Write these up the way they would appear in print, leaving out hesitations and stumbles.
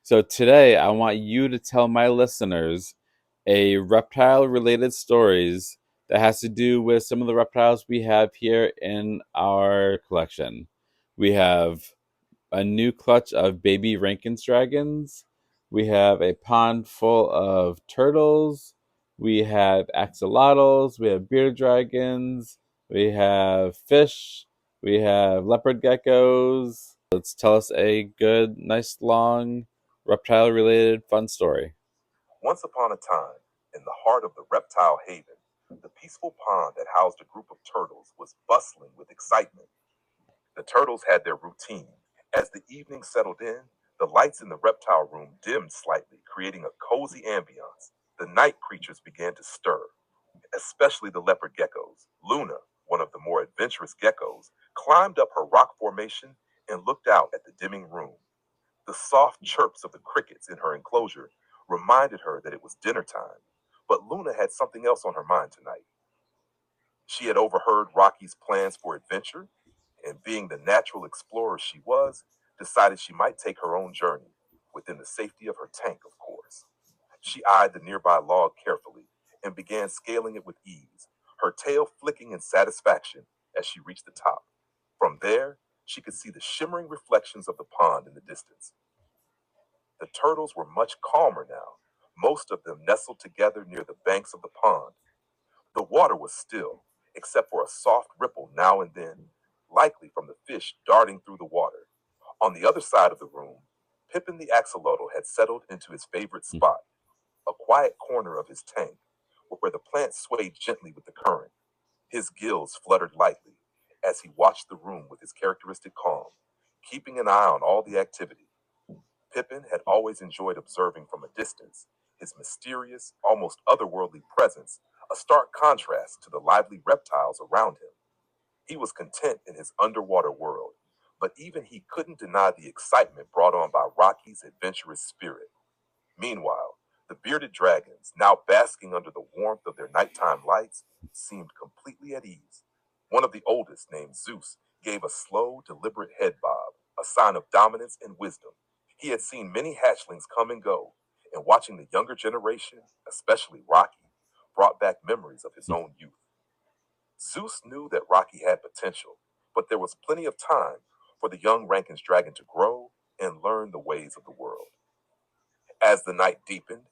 So today I want you to tell my listeners a reptile related stories that has to do with some of the reptiles we have here in our collection. We have a new clutch of baby Rankin's dragons. We have a pond full of turtles. We have axolotls. We have bearded dragons. We have fish. We have leopard geckos. Let's tell us a good, nice, long, reptile related fun story. Once upon a time, in the heart of the reptile haven, the peaceful pond that housed a group of turtles was bustling with excitement. The turtles had their routine. As the evening settled in, the lights in the reptile room dimmed slightly, creating a cozy ambiance. The night creatures began to stir, especially the leopard geckos. Luna, one of the more adventurous geckos, climbed up her rock formation and looked out at the dimming room. The soft chirps of the crickets in her enclosure reminded her that it was dinner time, but Luna had something else on her mind tonight. She had overheard Rocky's plans for adventure, and being the natural explorer she was, decided she might take her own journey, within the safety of her tank, of course. She eyed the nearby log carefully and began scaling it with ease, her tail flicking in satisfaction as she reached the top. From there, she could see the shimmering reflections of the pond in the distance. The turtles were much calmer now, most of them nestled together near the banks of the pond. The water was still, except for a soft ripple now and then, likely from the fish darting through the water. On the other side of the room, Pippin the axolotl had settled into his favorite spot, a quiet corner of his tank, where the plants swayed gently with the current. His gills fluttered lightly as he watched the room with his characteristic calm, keeping an eye on all the activity. Pippin had always enjoyed observing from a distance, his mysterious, almost otherworldly presence, a stark contrast to the lively reptiles around him. He was content in his underwater world, but even he couldn't deny the excitement brought on by Rocky's adventurous spirit. Meanwhile, the bearded dragons, now basking under the warmth of their nighttime lights, seemed completely at ease. One of the oldest, named Zeus, gave a slow, deliberate head bob, a sign of dominance and wisdom. He had seen many hatchlings come and go, and watching the younger generation, especially Rocky, brought back memories of his own youth. Zeus knew that Rocky had potential, but there was plenty of time for the young Rankin's dragon to grow and learn the ways of the world. As the night deepened,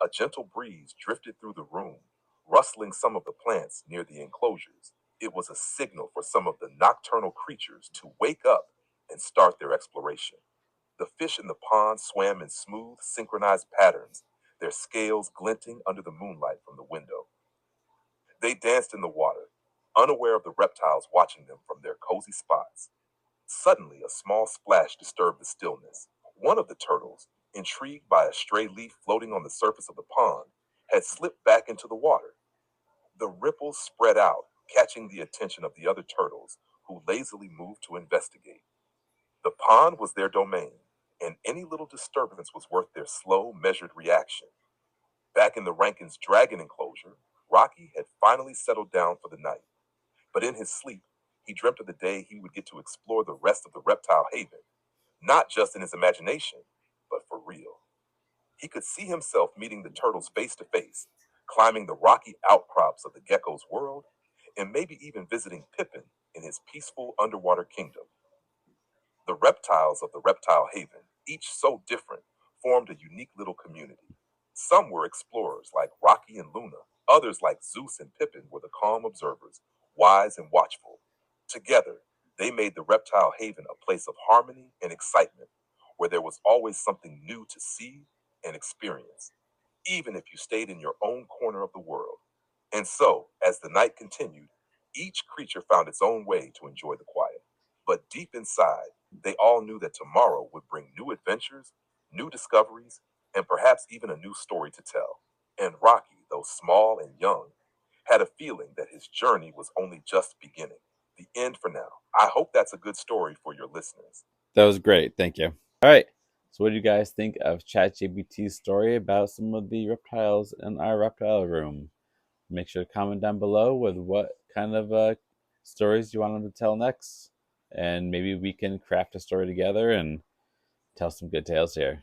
a gentle breeze drifted through the room, rustling some of the plants near the enclosures. It was a signal for some of the nocturnal creatures to wake up and start their exploration. The fish in the pond swam in smooth, synchronized patterns, their scales glinting under the moonlight from the window. They danced in the water, unaware of the reptiles watching them from their cozy spots. Suddenly, a small splash disturbed the stillness. One of the turtles, intrigued by a stray leaf floating on the surface of the pond, had slipped back into the water. The ripples spread out, catching the attention of the other turtles, who lazily moved to investigate. The pond was their domain, and any little disturbance was worth their slow, measured reaction. Back in the Rankin's dragon enclosure, Rocky had finally settled down for the night. But in his sleep, he dreamt of the day he would get to explore the rest of the reptile haven, not just in his imagination, but for real. He could see himself meeting the turtles face to face, climbing the rocky outcrops of the gecko's world, and maybe even visiting Pippin in his peaceful underwater kingdom. The reptiles of the reptile haven, each so different, formed a unique little community. Some were explorers like Rocky and Luna, others like Zeus and Pippin were the calm observers, wise and watchful. Together, they made the reptile haven a place of harmony and excitement, where there was always something new to see and experience, even if you stayed in your own corner of the world. And so, as the night continued, each creature found its own way to enjoy the quiet. But deep inside, they all knew that tomorrow would bring new adventures, new discoveries, and perhaps even a new story to tell. And Rocky, though small and young, had a feeling that his journey was only just beginning. The end for now. I hope that's a good story for your listeners. That was great. Thank you. All right. So, what do you guys think of ChatGPT's story about some of the reptiles in our reptile room? Make sure to comment down below with what kind of stories you want them to tell next. And maybe we can craft a story together and tell some good tales here.